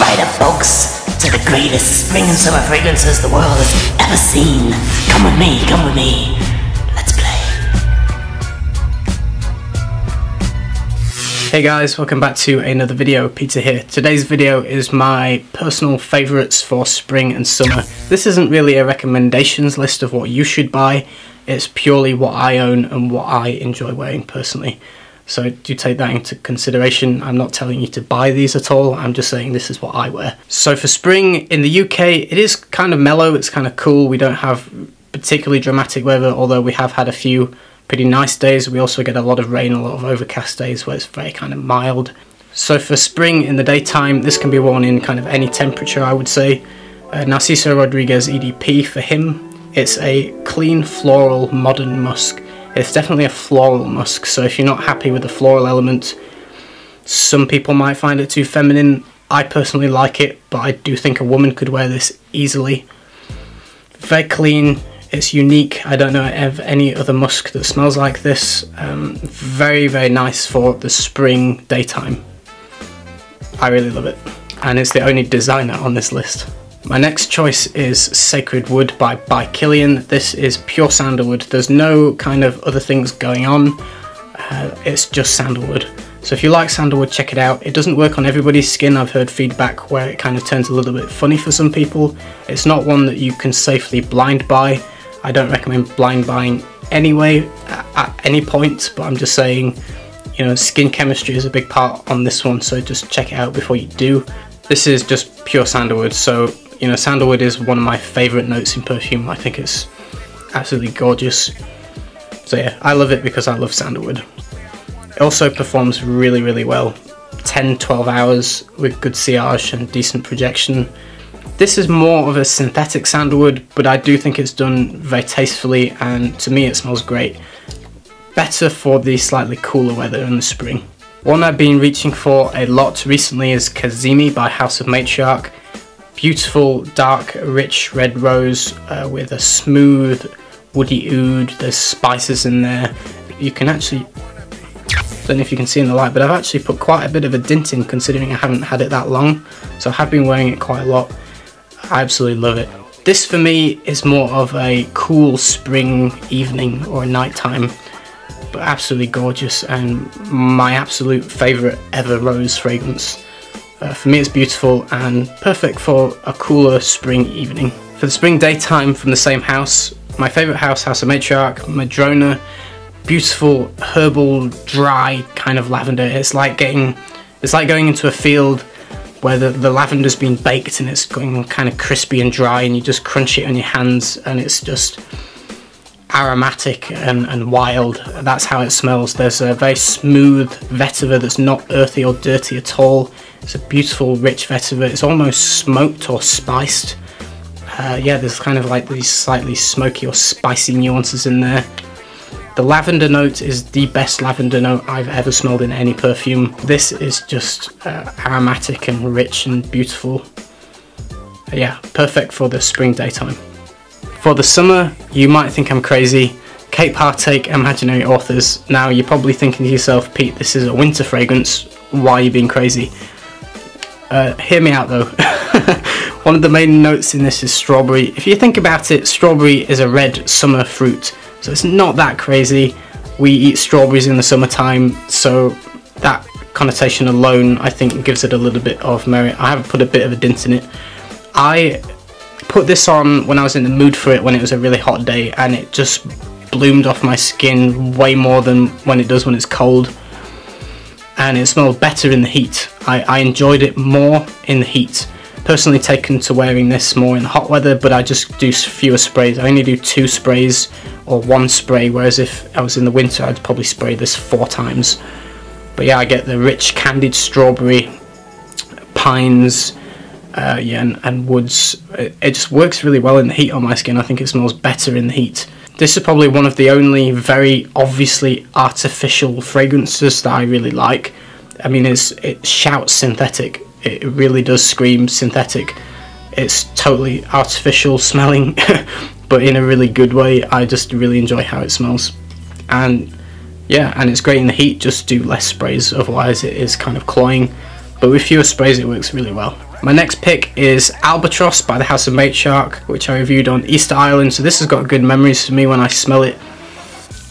Right up, folks, to the greatest spring and summer fragrances the world has ever seen. Come with me, come with me. Let's play. Hey guys, welcome back to another video. Peter here. Today's video is my personal favourites for spring and summer. This isn't really a recommendations list of what you should buy. It's purely what I own and what I enjoy wearing personally. So do take that into consideration. I'm not telling you to buy these at all. I'm just saying this is what I wear. So for spring in the UK, it is kind of mellow. It's kind of cool. We don't have particularly dramatic weather, although we have had a few pretty nice days. We also get a lot of rain, a lot of overcast days where it's very kind of mild. So for spring in the daytime, this can be worn in kind of any temperature, I would say. Narciso Rodriguez EDP for him. It's a clean floral modern musk. It's definitely a floral musk, so if you're not happy with the floral element, some people might find it too feminine. I personally like it, but I do think a woman could wear this easily. Very clean, it's unique. I don't know of any other musk that smells like this. Very, very nice for the spring daytime. I really love it. And it's the only designer on this list. My next choice is Sacred Wood by Killian. This is pure sandalwood. There's no kind of other things going on. It's just sandalwood. So if you like sandalwood, check it out. It doesn't work on everybody's skin. I've heard feedback where it kind of turns a little bit funny for some people. It's not one that you can safely blind buy. I don't recommend blind buying anyway at any point, but I'm just saying, you know, skin chemistry is a big part on this one, so just check it out before you do. This is just pure sandalwood, so you know, sandalwood is one of my favourite notes in perfume. I think it's absolutely gorgeous. So yeah, I love it because I love sandalwood. It also performs really, really well. 10-12 hours with good sillage and decent projection. This is more of a synthetic sandalwood, but I do think it's done very tastefully, and to me it smells great. Better for the slightly cooler weather in the spring. One I've been reaching for a lot recently is Kazemi by House of Matriarch. Beautiful, dark, rich red rose with a smooth, woody oud. There's spices in there. You can actually, don't know if you can see in the light, but I've actually put quite a bit of a dint in considering I haven't had it that long. So I have been wearing it quite a lot. I absolutely love it. This for me is more of a cool spring evening or nighttime, but absolutely gorgeous and my absolute favourite ever rose fragrance. For me it's beautiful and perfect for a cooler spring evening. For the spring daytime from the same house, my favourite house, House of Matriarch, Madrona. Beautiful, herbal, dry kind of lavender. It's like going into a field where the lavender's been baked and it's going kind of crispy and dry, and you just crunch it on your hands and it's just aromatic and wild. That's how it smells. There's a very smooth vetiver that's not earthy or dirty at all. It's a beautiful rich vetiver. It's almost smoked or spiced. Yeah, there's kind of like these slightly smoky or spicy nuances in there. The lavender note is the best lavender note I've ever smelled in any perfume. This is just aromatic and rich and beautiful. Yeah, perfect for the spring daytime. For the summer, you might think I'm crazy. Cape Heartache Imaginary Authors. Now you're probably thinking to yourself, Pete, this is a winter fragrance. Why are you being crazy? Hear me out though. One of the main notes in this is strawberry. If you think about it, strawberry is a red summer fruit, so it's not that crazy. We eat strawberries in the summertime, so that connotation alone I think gives it a little bit of merit. I have put a bit of a dint in it. I put this on when I was in the mood for it when it was a really hot day, and it just bloomed off my skin way more than when it does when it's cold, and it smelled better in the heat. I enjoyed it more in the heat. Personally taken to wearing this more in the hot weather, but I just do fewer sprays. I only do 2 sprays or 1 spray, whereas if I was in the winter I'd probably spray this 4 times. But yeah, I get the rich candied strawberry, pines, yeah, and woods. It just works really well in the heat on my skin. I think it smells better in the heat. This is probably one of the only very obviously artificial fragrances that I really like. I mean, it shouts synthetic. It really does scream synthetic. It's totally artificial smelling, but in a really good way. I just really enjoy how it smells. And yeah, and it's great in the heat. Just do less sprays, otherwise it is kind of cloying. But with fewer sprays it works really well. My next pick is Albatross by the House of Matriarch, which I reviewed on Easter Island, so this has got good memories for me. When I smell it,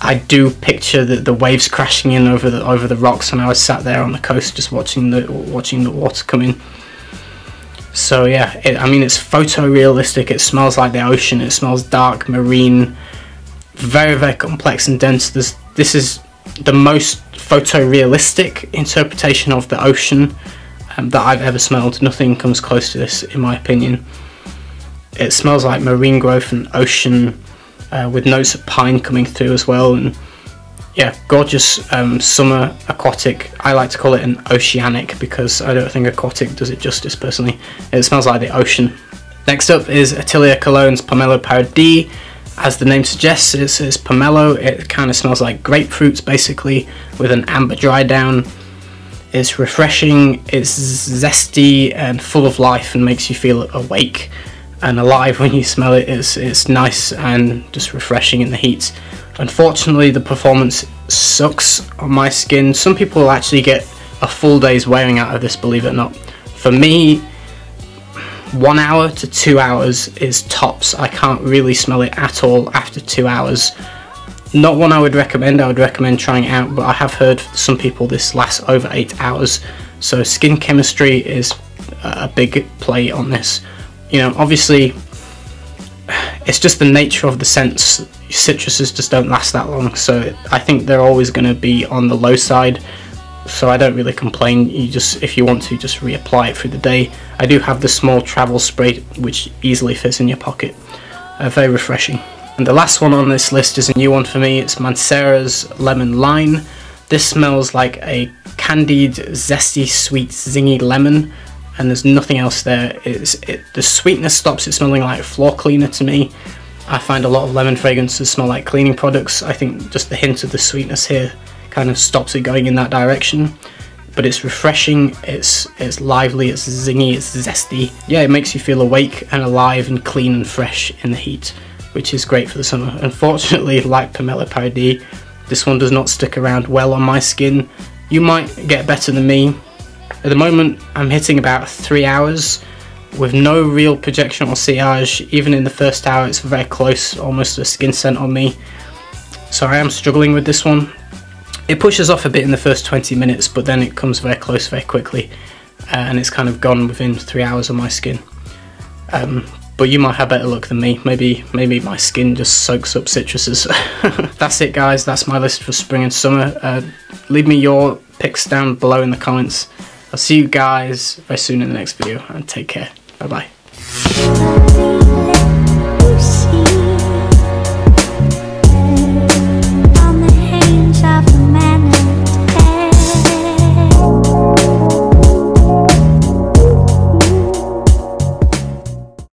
I do picture the waves crashing in over the rocks, and I was sat there on the coast just watching the water come in. So yeah, I mean, it's photorealistic. It smells like the ocean. It smells dark, marine, very, very complex and dense. This is the most photorealistic interpretation of the ocean that I've ever smelled. Nothing comes close to this, in my opinion. It smells like marine growth and ocean, with notes of pine coming through as well. And yeah, gorgeous summer aquatic. I like to call it an oceanic because I don't think aquatic does it justice personally. It smells like the ocean. Next up is Hillier Cologne's Pomelo Paradis. As the name suggests, it's pomelo. It kind of smells like grapefruits basically, with an amber dry down. It's refreshing, it's zesty and full of life and makes you feel awake and alive when you smell it. It's nice and just refreshing in the heat. Unfortunately, the performance sucks on my skin. Some people will actually get a full day's wearing out of this, believe it or not. For me, 1 hour to 2 hours is tops. I can't really smell it at all after 2 hours. Not one I would recommend. I would recommend trying it out, but I have heard some people this lasts over 8 hours. So skin chemistry is a big play on this. You know, obviously, it's just the nature of the scents. Citruses just don't last that long, so I think they're always going to be on the low side. So I don't really complain. You just, if you want to, just reapply it through the day. I do have the small travel spray, which easily fits in your pocket. Very refreshing. And the last one on this list is a new one for me. It's Mancera's Lemon Lime. This smells like a candied, zesty, sweet, zingy lemon, and there's nothing else there. The sweetness stops it smelling like floor cleaner to me. I find a lot of lemon fragrances smell like cleaning products. I think just the hint of the sweetness here kind of stops it going in that direction. But it's refreshing, it's lively, it's zingy, it's zesty. Yeah, it makes you feel awake and alive and clean and fresh in the heat, which is great for the summer. Unfortunately, like Pomelo Paradis, this one does not stick around well on my skin. You might get better than me. At the moment, I'm hitting about 3 hours with no real projection or sillage. Even in the first hour, it's very close, almost a skin scent on me. So I am struggling with this one. It pushes off a bit in the first 20 minutes, but then it comes very close very quickly, and it's kind of gone within 3 hours on my skin. But you might have better luck than me. Maybe my skin just soaks up citruses. That's it, guys. That's my list for spring and summer. Leave me your picks down below in the comments. I'll see you guys very soon in the next video, and take care. Bye bye.